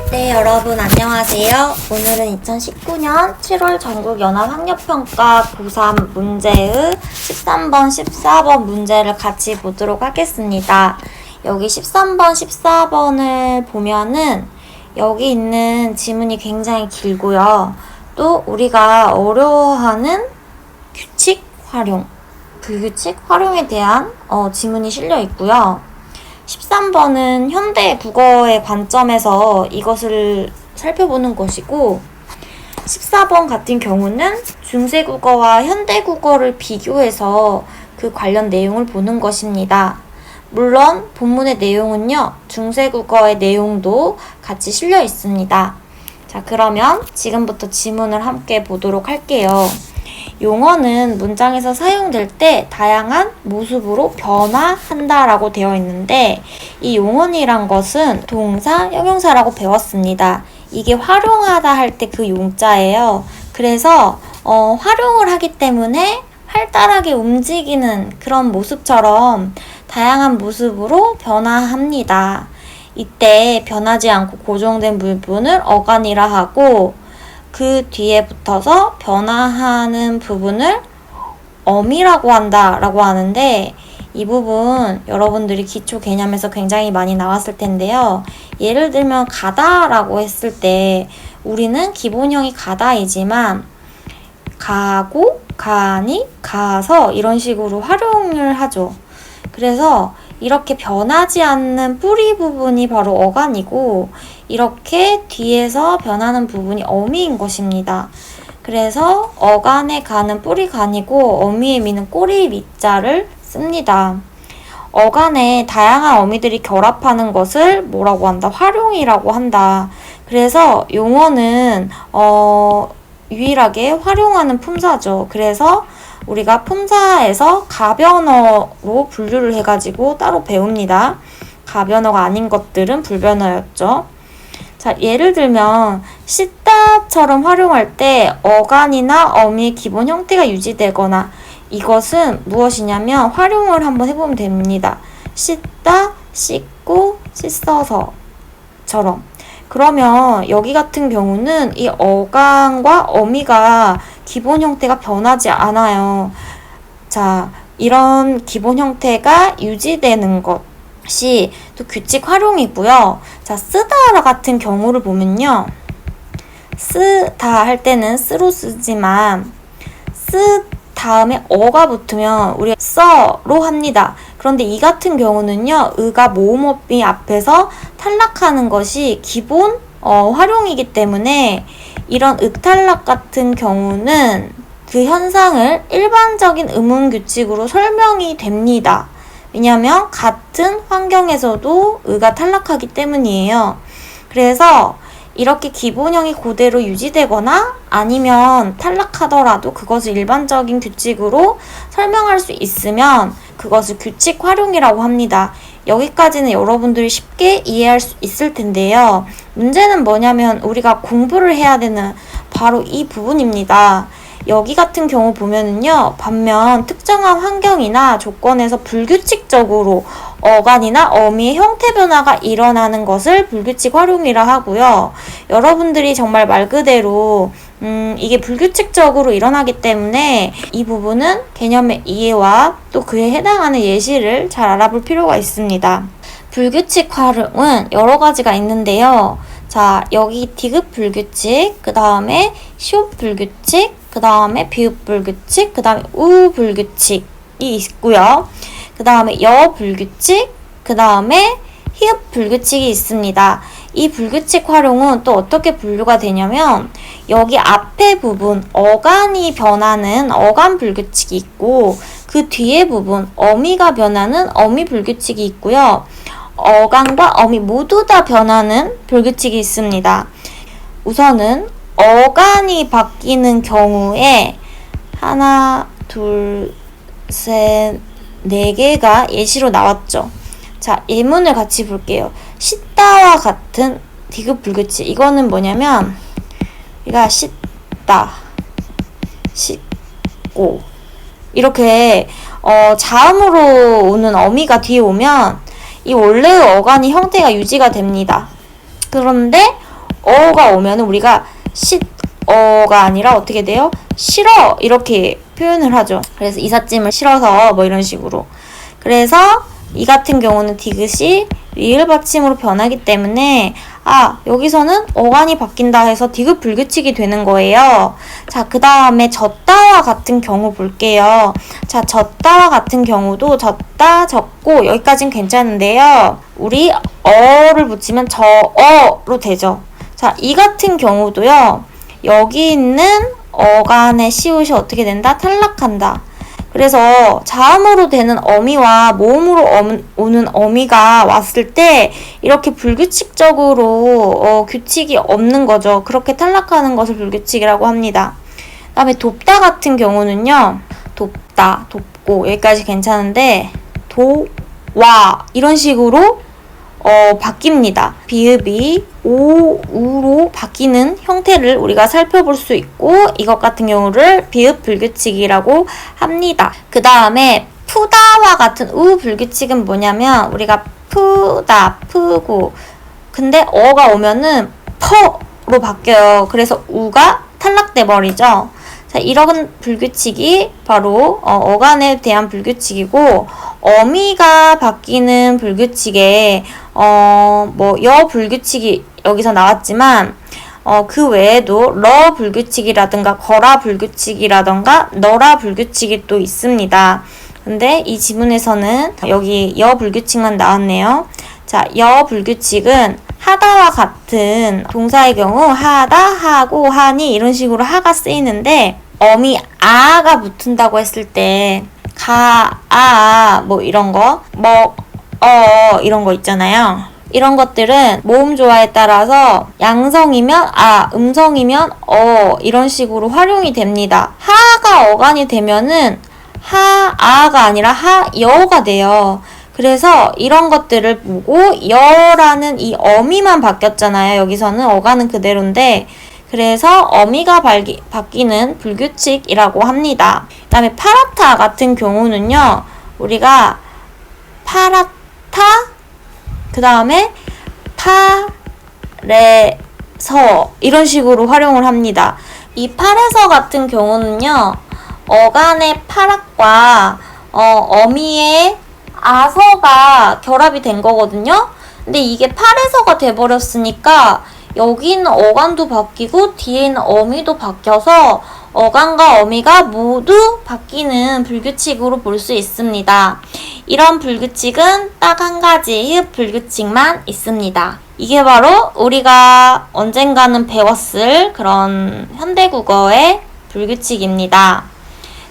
네, 여러분 안녕하세요. 오늘은 2019년 7월 전국연합학력평가 고3 문제의 13번, 14번 문제를 같이 보도록 하겠습니다. 여기 13번, 14번을 보면은 여기 있는 지문이 굉장히 길고요. 또 우리가 어려워하는 규칙 활용, 불규칙 활용에 대한 지문이 실려 있고요. 13번은 현대 국어의 관점에서 이것을 살펴보는 것이고 14번 같은 경우는 중세 국어와 현대 국어를 비교해서 그 관련 내용을 보는 것입니다. 물론 본문의 내용은요, 중세 국어의 내용도 같이 실려 있습니다. 자, 그러면 지금부터 지문을 함께 보도록 할게요. 용어는 문장에서 사용될 때 다양한 모습으로 변화한다라고 되어 있는데 이 용언이란 것은 동사, 형용사라고 배웠습니다. 이게 활용하다 할 때 그 용자예요. 그래서 활용을 하기 때문에 활달하게 움직이는 그런 모습처럼 다양한 모습으로 변화합니다. 이때 변하지 않고 고정된 부분을 어간이라 하고 그 뒤에 붙어서 변화하는 부분을 어미라고 한다라고 하는데 이 부분 여러분들이 기초 개념에서 굉장히 많이 나왔을 텐데요. 예를 들면 가다라고 했을 때 우리는 기본형이 가다이지만 가고, 가니, 가서 이런 식으로 활용을 하죠. 그래서 이렇게 변하지 않는 뿌리 부분이 바로 어간이고 이렇게 뒤에서 변하는 부분이 어미인 것입니다. 그래서 어간에 가는 뿌리 간이고 어미에 미는 꼬리 미자를 씁니다. 어간에 다양한 어미들이 결합하는 것을 뭐라고 한다? 활용이라고 한다. 그래서 용어는 유일하게 활용하는 품사죠. 그래서 우리가 품사에서 가변어로 분류를 해가지고 따로 배웁니다. 가변어가 아닌 것들은 불변어였죠. 자, 예를 들면 씻다처럼 활용할 때 어간이나 어미의 기본 형태가 유지되거나 이것은 무엇이냐면 활용을 한번 해보면 됩니다. 씻다, 씻고, 씻어서처럼. 그러면 여기 같은 경우는 이 어간과 어미가 기본 형태가 변하지 않아요. 자, 이런 기본 형태가 유지되는 것이 또 규칙 활용이고요. 자, 쓰다 같은 경우를 보면요. 쓰다 할 때는 쓰로 쓰지만 쓰 다음에 어가 붙으면 우리가 써로 합니다. 그런데 이 같은 경우는요. 의가 모음어미 앞에서 탈락하는 것이 기본 활용이기 때문에 이런 의탈락 같은 경우는 그 현상을 일반적인 의문 규칙으로 설명이 됩니다. 왜냐하면 같은 환경에서도 의가 탈락하기 때문이에요. 그래서 이렇게 기본형이 그대로 유지되거나 아니면 탈락하더라도 그것을 일반적인 규칙으로 설명할 수 있으면 그것을 규칙 활용이라고 합니다. 여기까지는 여러분들이 쉽게 이해할 수 있을 텐데요. 문제는 뭐냐면 우리가 공부를 해야 되는 바로 이 부분입니다. 여기 같은 경우 보면은요, 반면 특정한 환경이나 조건에서 불규칙적으로 어간이나 어미의 형태 변화가 일어나는 것을 불규칙 활용이라 하고요. 여러분들이 정말 말 그대로 이게 불규칙적으로 일어나기 때문에 이 부분은 개념의 이해와 또 그에 해당하는 예시를 잘 알아볼 필요가 있습니다. 불규칙 활용은 여러 가지가 있는데요. 자, 여기 디귿 불규칙, 그 다음에 시옷 불규칙, 그 다음에 비읍 불규칙, 그 다음에 우 불규칙이 있고요. 그 다음에 여 불규칙, 그 다음에 히읗 불규칙이 있습니다. 이 불규칙 활용은 또 어떻게 분류가 되냐면 여기 앞에 부분 어간이 변하는 어간 불규칙이 있고 그 뒤에 부분 어미가 변하는 어미 불규칙이 있고요. 어간과 어미 모두 다 변하는 불규칙이 있습니다. 우선은 어간이 바뀌는 경우에 하나, 둘, 셋, 네 개가 예시로 나왔죠. 자, 예문을 같이 볼게요. 씻다와 같은 디귿 불규칙. 이거는 뭐냐면 우리가 씻다, 씻고 이렇게 자음으로 오는 어미가 뒤에 오면 이 원래의 어간이 형태가 유지가 됩니다. 그런데 어가 오면은 우리가 어가 아니라 어떻게 돼요? 싫어 이렇게 표현을 하죠. 그래서 이삿짐을 실어서 뭐 이런 식으로. 그래서 이 같은 경우는 디귿이 리을 받침으로 변하기 때문에 여기서는 어간이 바뀐다 해서 디귿 불규칙이 되는 거예요. 자, 그 다음에 졌다와 같은 경우 볼게요. 자, 졌다와 같은 경우도 졌다, 졌고 여기까진 괜찮은데요. 우리 어를 붙이면 저어로 되죠. 자, 이 같은 경우도요. 여기 있는 어간의 시옷이 어떻게 된다? 탈락한다. 그래서 자음으로 되는 어미와 모음으로 오는 어미가 왔을 때 이렇게 불규칙적으로 규칙이 없는 거죠. 그렇게 탈락하는 것을 불규칙이라고 합니다. 그 다음에 돕다 같은 경우는요. 돕다, 돕고 여기까지 괜찮은데 도와 이런 식으로 바뀝니다. 비읍이 오, 우로 바뀌는 형태를 우리가 살펴볼 수 있고 이것 같은 경우를 비읍 불규칙이라고 합니다. 그 다음에 푸다와 같은 우 불규칙은 뭐냐면 우리가 푸다, 푸고 근데 어가 오면은 퍼로 바뀌어요. 그래서 우가 탈락돼 버리죠. 자, 이런 불규칙이 바로 어간에 대한 불규칙이고 어미가 바뀌는 불규칙에 여 불규칙이 여기서 나왔지만 그 외에도 러 불규칙이라든가 거라 불규칙이라든가 너라 불규칙이 또 있습니다. 근데 이 지문에서는 여기 여 불규칙만 나왔네요. 자, 여 불규칙은 하다와 같은 동사의 경우 하다, 하고, 하니 이런 식으로 하가 쓰이는데 어미 아가 붙은다고 했을 때 가, 뭐 이런 거, 이런 거 있잖아요. 이런 것들은 모음 조화에 따라서 양성이면 음성이면 이런 식으로 활용이 됩니다. 하가 어간이 되면은 아가 아니라 여가 돼요. 그래서 이런 것들을 보고 여라는 이 어미만 바뀌었잖아요. 여기서는 어간은 그대로인데 그래서 어미가 바뀌는 불규칙이라고 합니다. 그 다음에 파라타 같은 경우는요. 우리가 파라타 그 다음에 파레서 이런 식으로 활용을 합니다. 이 파레서 같은 경우는요. 어간의 파락과 어미의 아서가 결합이 된 거거든요. 근데 이게 파래서가 돼버렸으니까 여기 있는 어간도 바뀌고 뒤에 있는 어미도 바뀌어서 어간과 어미가 모두 바뀌는 불규칙으로 볼 수 있습니다. 이런 불규칙은 딱 한 가지 히읗 불규칙만 있습니다. 이게 바로 우리가 언젠가는 배웠을 그런 현대국어의 불규칙입니다.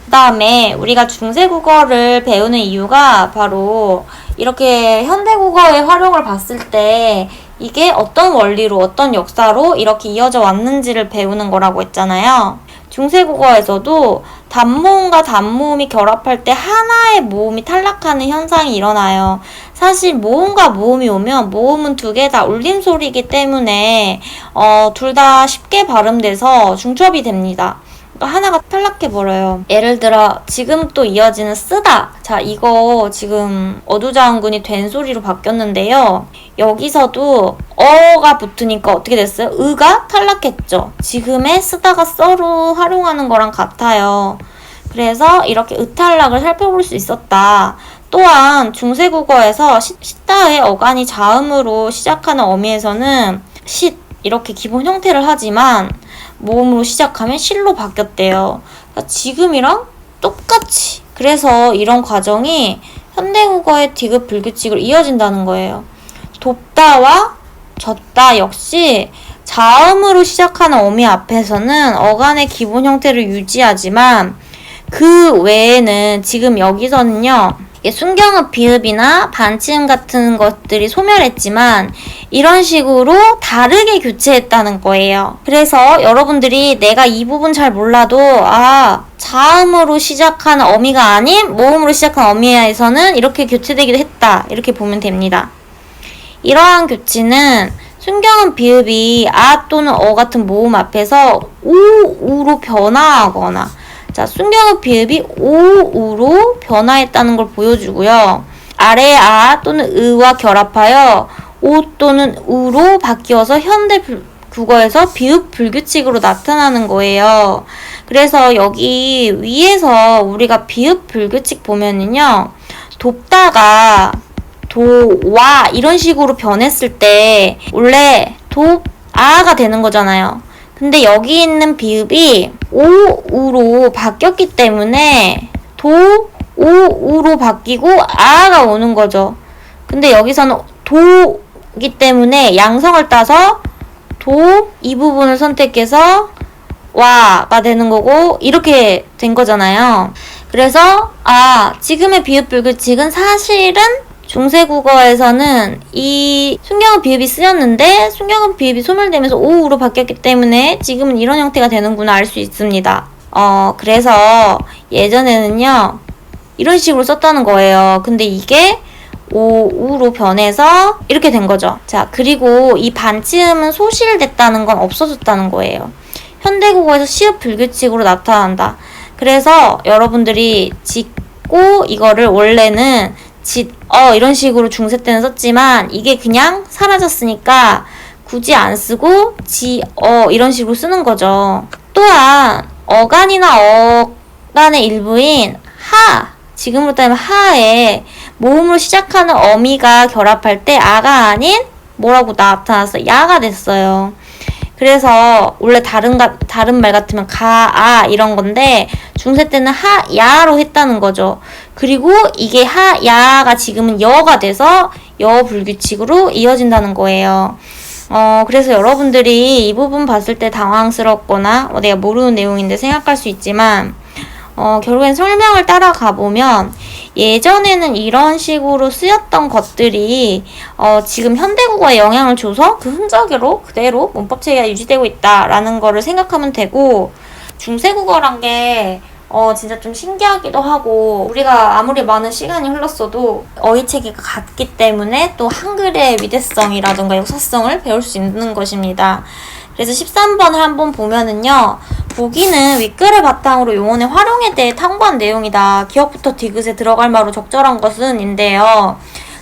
그 다음에 우리가 중세국어를 배우는 이유가 바로 이렇게 현대국어의 활용을 봤을 때 이게 어떤 원리로 어떤 역사로 이렇게 이어져 왔는지를 배우는 거라고 했잖아요. 중세국어에서도 단모음과 단모음이 결합할 때 하나의 모음이 탈락하는 현상이 일어나요. 사실 모음과 모음이 오면 모음은 두 개 다 울림소리이기 때문에 둘 다 쉽게 발음돼서 중첩이 됩니다. 하나가 탈락해버려요. 예를 들어 지금 또 이어지는 쓰다. 자, 이거 지금 어두자운군이 된 소리로 바뀌었는데요. 여기서도 어가 붙으니까 어떻게 됐어요? 의가 탈락했죠. 지금의 쓰다가 써로 활용하는 거랑 같아요. 그래서 이렇게 의탈락을 살펴볼 수 있었다. 또한 중세국어에서 시다의 어간이 자음으로 시작하는 어미에서는 쉿 이렇게 기본 형태를 하지만 모음으로 시작하면 실로 바뀌었대요. 그러니까 지금이랑 똑같이. 그래서 이런 과정이 현대국어의 디귿 불규칙으로 이어진다는 거예요. 돕다와 졌다 역시 자음으로 시작하는 어미 앞에서는 어간의 기본 형태를 유지하지만 그 외에는 지금 여기서는요. 순경읍 비읍이나 반치음 같은 것들이 소멸했지만 이런 식으로 다르게 교체했다는 거예요. 그래서 여러분들이 내가 이 부분 잘 몰라도 자음으로 시작하는 어미가 아닌 모음으로 시작한 어미에서는 이렇게 교체되기도 했다. 이렇게 보면 됩니다. 이러한 교체는 순경은 비읍이 또는 같은 모음 앞에서 우로 변화하거나 자, 순경읍 비읍이 우로 변화했다는 걸 보여주고요. 아래의 또는 의와 결합하여 오 또는 우로 바뀌어서 현대 국어에서 비읍 불규칙으로 나타나는 거예요. 그래서 여기 위에서 우리가 비읍 불규칙 보면은요, 돕다가 도와 이런 식으로 변했을 때 원래 돕아가 되는 거잖아요. 근데 여기 있는 비읍이 오우로 바뀌었기 때문에 도오우로 바뀌고 아가 오는 거죠. 근데 여기서는 도기 때문에 양성을 따서 이 부분을 선택해서 와가 되는 거고 이렇게 된 거잖아요. 그래서 지금의 비읍 불규칙은 사실은 중세국어에서는 이 순경은 비읍이 쓰였는데 순경은 비읍이 소멸되면서 오우로 바뀌었기 때문에 지금은 이런 형태가 되는구나 알 수 있습니다. 그래서 예전에는요 이런 식으로 썼다는 거예요. 근데 이게 오우로 변해서 이렇게 된 거죠. 자, 그리고 이 반치음은 소실됐다는 건 없어졌다는 거예요. 현대국어에서 시읍 불규칙으로 나타난다. 그래서 여러분들이 짓고 이거를 원래는 이런 식으로 중세 때는 썼지만 이게 그냥 사라졌으니까 굳이 안 쓰고 이런 식으로 쓰는 거죠. 또한 어간이나 어간의 일부인 지금으로 따지면 하에 모음으로 시작하는 어미가 결합할 때 아가 아닌 뭐라고 나타났어요? 야가 됐어요. 그래서 원래 다른 말 같으면 이런 건데 중세 때는 야로 했다는 거죠. 그리고 이게 야가 지금은 여가 돼서 여 불규칙으로 이어진다는 거예요. 그래서 여러분들이 이 부분 봤을 때 당황스럽거나 내가 모르는 내용인데 생각할 수 있지만 결국엔 설명을 따라가 보면 예전에는 이런 식으로 쓰였던 것들이 지금 현대국어에 영향을 줘서 그 흔적으로 그대로 문법 체계가 유지되고 있다라는 거를 생각하면 되고, 중세국어란 게 진짜 좀 신기하기도 하고, 우리가 아무리 많은 시간이 흘렀어도 어휘체계가 같기 때문에 또 한글의 위대성이라든가 역사성을 배울 수 있는 것입니다. 그래서 13번을 한번 보면은요, 보기는 윗글을 바탕으로 용언의 활용에 대해 탐구한 내용이다. 기억부터 디귿에 들어갈 말로 적절한 것은 인데요.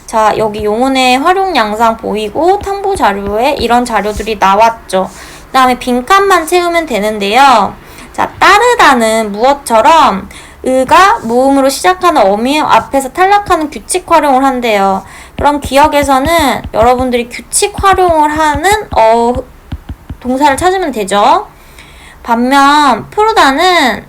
자, 여기 용언의 활용 양상 보이고 탐구 자료에 이런 자료들이 나왔죠. 그 다음에 빈칸만 채우면 되는데요. 자, 따르다는 무엇처럼 의가 모음으로 시작하는 어미 앞에서 탈락하는 규칙 활용을 한대요. 그럼 기억에서는 여러분들이 규칙 활용을 하는 동사를 찾으면 되죠. 반면 푸르다는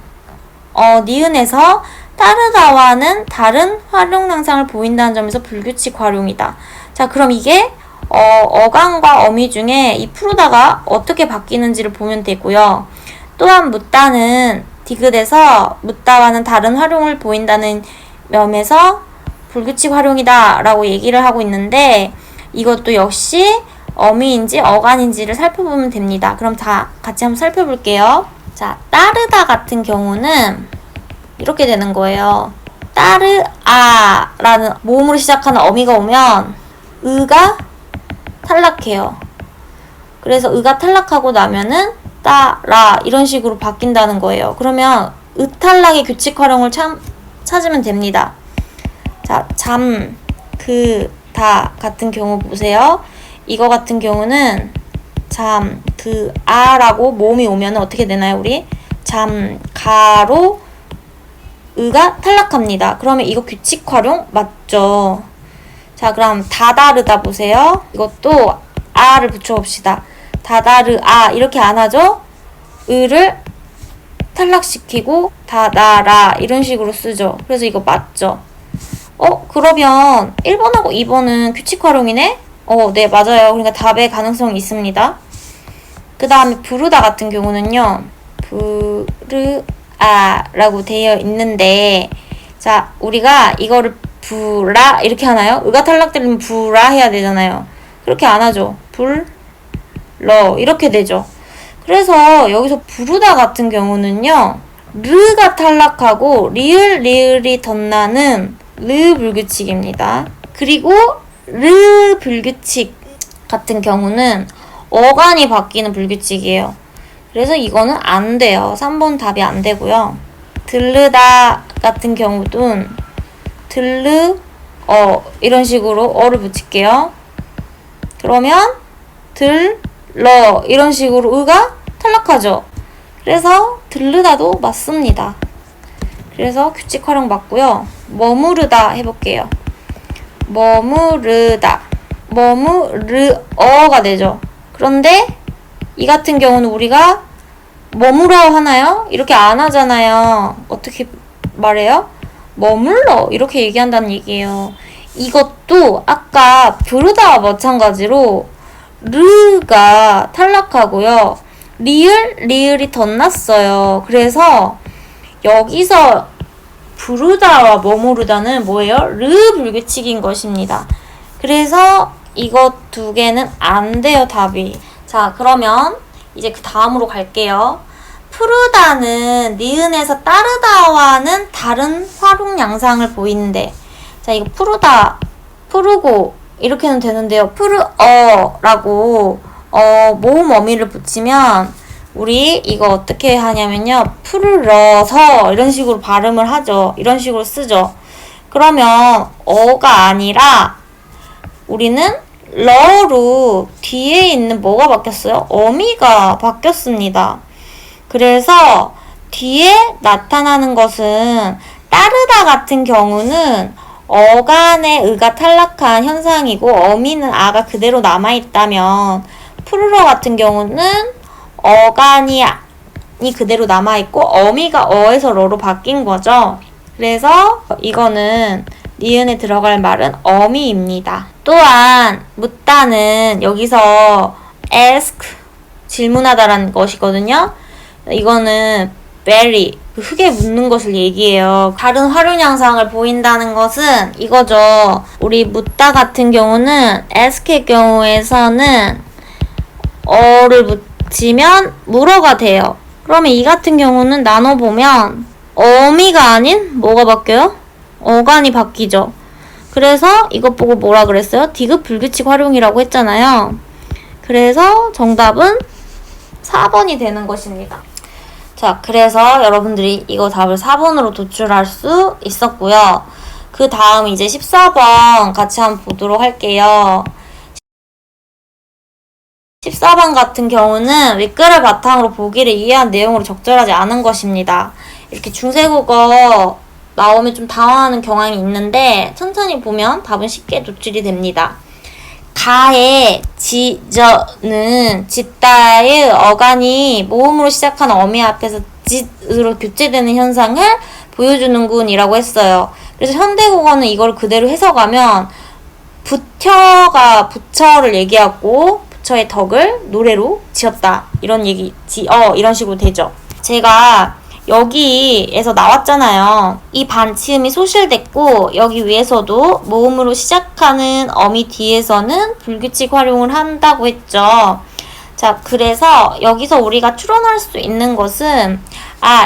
니은에서 따르다와는 다른 활용 양상을 보인다는 점에서 불규칙 활용이다. 자, 그럼 이게 어간과 어미 중에 이 푸르다가 어떻게 바뀌는지를 보면 되고요. 또한 묻다는 디귿에서 묻다와는 다른 활용을 보인다는 면에서 불규칙 활용이다 라고 얘기를 하고 있는데, 이것도 역시 어미인지 어간인지를 살펴보면 됩니다. 그럼 다 같이 한번 살펴볼게요. 자, 따르다 같은 경우는 이렇게 되는 거예요. 따르아라는 모음으로 시작하는 어미가 오면 의가 탈락해요. 그래서 의가 탈락하고 나면은 따라 이런 식으로 바뀐다는 거예요. 그러면 의탈락의 규칙 활용을 찾으면 됩니다. 자, 다 같은 경우 보세요. 이거 같은 경우는 아라고 모음이 오면 어떻게 되나요, 우리? 가로 의가 탈락합니다. 그러면 이거 규칙 활용 맞죠? 자, 그럼 다다르다 보세요. 이것도 아를 붙여봅시다. 다다르아 이렇게 안 하죠? 의를 탈락시키고 다다라 이런 식으로 쓰죠. 그래서 이거 맞죠? 그러면 1번하고 2번은 규칙 활용이네? 네, 맞아요. 그러니까 답의 가능성이 있습니다. 그 다음에 부르다 같은 경우는요, 부르아라고 되어 있는데, 자, 우리가 이거를 부라 이렇게 하나요? 의가 탈락되면 부라 해야 되잖아요. 그렇게 안 하죠. 불러 이렇게 되죠. 그래서 여기서 부르다 같은 경우는요, 르가 탈락하고 리을이 덧나는 르 불규칙입니다. 그리고 르 불규칙 같은 경우는 어간이 바뀌는 불규칙이에요. 그래서 이거는 안 돼요. 3번 답이 안 되고요. 들르다 같은 경우도 이런 식으로 어를 붙일게요. 그러면 러 이런 식으로 으가 탈락하죠. 그래서 들르다도 맞습니다. 그래서 규칙 활용 맞고요. 머무르다 해볼게요. 머무르다. 머무르어가 되죠. 그런데 이 같은 경우는 우리가 머무러 하나요? 이렇게 안 하잖아요. 어떻게 말해요? 머물러 이렇게 얘기한다는 얘기예요. 이것도 아까 부르다와 마찬가지로 르가 탈락하고요. 리을이 덧났어요. 그래서 여기서 부르다와 머무르다는 뭐예요? 르 불규칙인 것입니다. 그래서 이것 두 개는 안 돼요, 답이. 자, 그러면 이제 그 다음으로 갈게요. 푸르다는 니은에서 따르다와는 다른 활용 양상을 보이는데, 자, 이거 푸르다, 푸르고 이렇게는 되는데요. 푸르어라고 모음 어미를 붙이면 우리 이거 어떻게 하냐면요. 푸르러서 이런 식으로 발음을 하죠. 이런 식으로 쓰죠. 그러면 어가 아니라 우리는 러로 뒤에 있는 뭐가 바뀌었어요? 어미가 바뀌었습니다. 그래서 뒤에 나타나는 것은 따르다 같은 경우는 어간의 의가 탈락한 현상이고 어미는 아가 그대로 남아있다면 푸르러 같은 경우는 어간이 그대로 남아있고 어미가 어에서 러로 바뀐 거죠. 그래서 이거는 니은에 들어갈 말은 어미입니다. 또한 묻다는 여기서 ask 질문하다라는 것이거든요. 이거는 bury 흙에 묻는 것을 얘기해요. 다른 활용 양상을 보인다는 것은 이거죠. 우리 묻다 같은 경우는 ask의 경우에서는 어를 붙이면 물어가 돼요. 그러면 이 같은 경우는 나눠보면 어미가 아닌 뭐가 바뀌어요? 어간이 바뀌죠. 그래서 이것 보고 뭐라 그랬어요? 디귿 불규칙 활용이라고 했잖아요. 그래서 정답은 4번이 되는 것입니다. 자, 그래서 여러분들이 이거 답을 4번으로 도출할 수 있었고요. 그 다음 이제 14번 같이 한번 보도록 할게요. 14번 같은 경우는 윗글을 바탕으로 보기를 이해한 내용으로 적절하지 않은 것입니다. 이렇게 중세국어 나오면 좀 당황하는 경향이 있는데 천천히 보면 답은 쉽게 도출이 됩니다. 가의 지저는 짓다의 어간이 모음으로 시작하는 어미 앞에서 짓으로 교체되는 현상을 보여주는군 이라고 했어요. 그래서 현대국어는 이걸 그대로 해석하면 부처를 얘기하고 부처의 덕을 노래로 지었다 이런 얘기 이런 식으로 되죠. 제가 여기에서 나왔잖아요. 이 반치음이 소실됐고 여기 위에서도 모음으로 시작하는 어미 뒤에서는 불규칙 활용을 한다고 했죠. 자, 그래서 여기서 우리가 추론할 수 있는 것은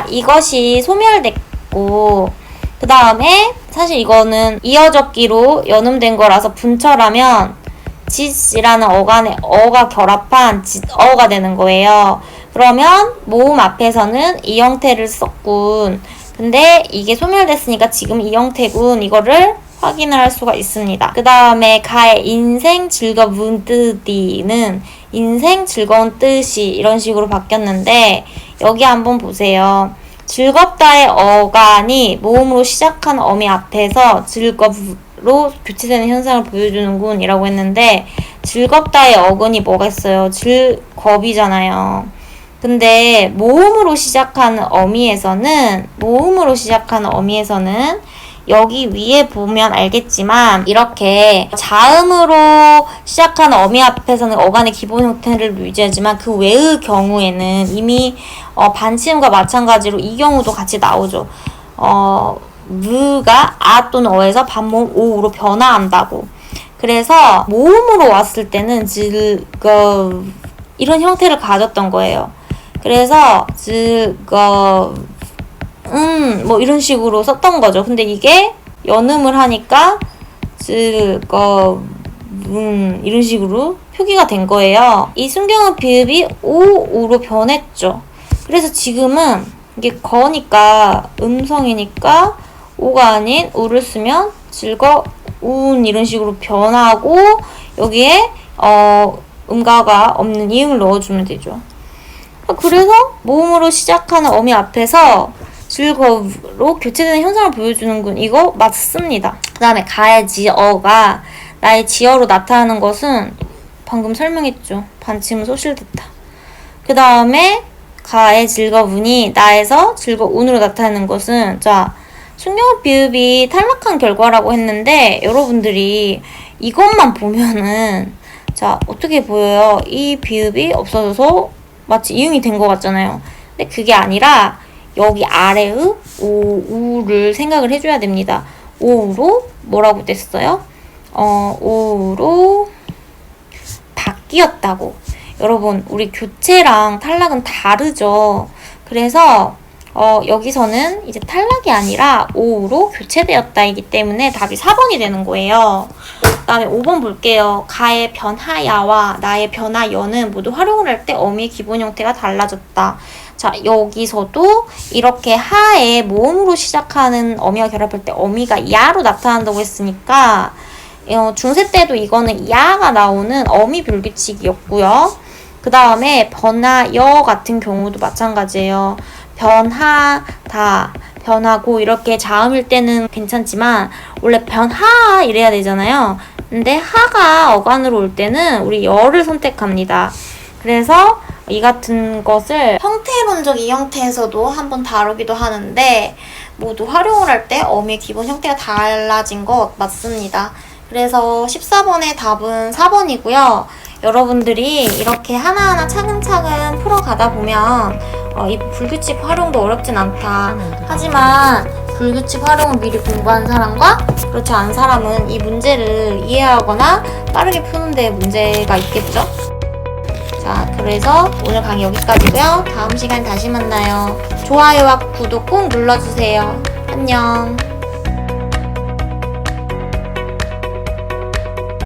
이것이 소멸됐고 그 다음에 사실 이거는 이어적기로 연음된 거라서 분처라면 짓이라는 어간에 어가 결합한 짓어가 되는 거예요. 그러면 모음 앞에서는 이 형태를 썼군. 근데 이게 소멸됐으니까 지금 이 형태군. 이거를 확인을 할 수가 있습니다. 그 다음에 가의 인생 즐거운 뜻이는 인생 즐거운 뜻이 이런 식으로 바뀌었는데 여기 한번 보세요. 즐겁다의 어간이 모음으로 시작한 어미 앞에서 즐겁로 교체되는 현상을 보여주는군 이라고 했는데 즐겁다의 어근이 뭐겠어요? 즐겁이잖아요. 근데 모음으로 시작하는 어미에서는 여기 위에 보면 알겠지만 이렇게 자음으로 시작하는 어미 앞에서는 어간의 기본 형태를 유지하지만 그 외의 경우에는 이미 반치음과 마찬가지로 이 경우도 같이 나오죠. 무가 또는 어에서 반모음 오로 변화한다고. 그래서 모음으로 왔을 때는 이런 형태를 가졌던 거예요. 그래서 뭐 이런 식으로 썼던 거죠. 근데 이게 연음을 하니까 이런 식으로 표기가 된 거예요. 이 순경음 비읍이 오로 변했죠. 그래서 지금은 이게 거니까 음성이니까 오가 아닌 우를 쓰면 즐거운 이런 식으로 변하고 여기에 음가가 없는 이응을 넣어주면 되죠. 그래서 모음으로 시작하는 어미 앞에서 즐거움으로 교체되는 현상을 보여주는군. 이거 맞습니다. 그 다음에 가의 지어가 나의 지어로 나타나는 것은 방금 설명했죠. 반침은 소실됐다. 그 다음에 가의 즐거운이 나에서 즐거운으로 나타나는 것은 자 순경어 비읍이 탈락한 결과라고 했는데 여러분들이 이것만 보면은 자 어떻게 보여요? 이 비읍이 없어져서 마치 이응이 된 것 같잖아요. 근데 그게 아니라 여기 아래의 오우를 생각을 해줘야 됩니다. 오우로 뭐라고 됐어요? 오우로 바뀌었다고. 여러분 우리 교체랑 탈락은 다르죠. 그래서 여기서는 이제 탈락이 아니라 오우로 교체되었다이기 때문에 답이 4번이 되는 거예요. 그 다음에 5번 볼게요. 가의 변하야와 나의 변하여는 모두 활용을 할 때 어미의 기본 형태가 달라졌다. 자 여기서도 이렇게 하에 모음으로 시작하는 어미와 결합할 때 어미가 야로 나타난다고 했으니까 중세 때도 이거는 야가 나오는 어미 불규칙이었고요. 그 다음에 변하여 같은 경우도 마찬가지예요. 변하다, 변하고 이렇게 자음일 때는 괜찮지만 원래 변하 이래야 되잖아요. 근데 하가 어간으로 올 때는 우리 여를 선택합니다. 그래서 이 같은 것을 형태론적 이 형태에서도 한번 다루기도 하는데 모두 활용을 할 때 어미의 기본 형태가 달라진 것 맞습니다. 그래서 14번의 답은 4번이고요. 여러분들이 이렇게 하나하나 차근차근 풀어가다 보면 이 불규칙 활용도 어렵진 않다. 하지만 불규칙 활용을 미리 공부한 사람과 그렇지 않은 사람은 이 문제를 이해하거나 빠르게 푸는 데 문제가 있겠죠? 자, 그래서 오늘 강의 여기까지고요. 다음 시간에 다시 만나요. 좋아요와 구독 꼭 눌러주세요. 안녕.